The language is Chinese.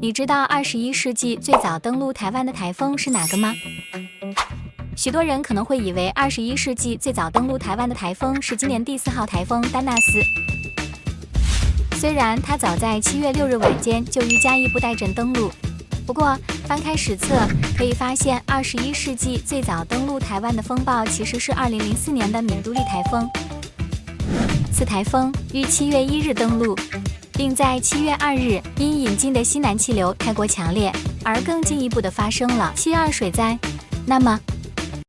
你知道21世纪最早登陆台湾的台风是哪个吗？许多人可能会以为21世纪最早登陆台湾的台风是今年第4号台风丹纳斯。虽然它早在7月6日晚间就于嘉义布袋镇登陆，不过翻开史册可以发现，21世纪最早登陆台湾的风暴其实是2004年的敏都利台风。此台风于7月1日登陆，并在7月2日因引进的西南气流太过强烈，而更进一步的发生了7.2水灾。那么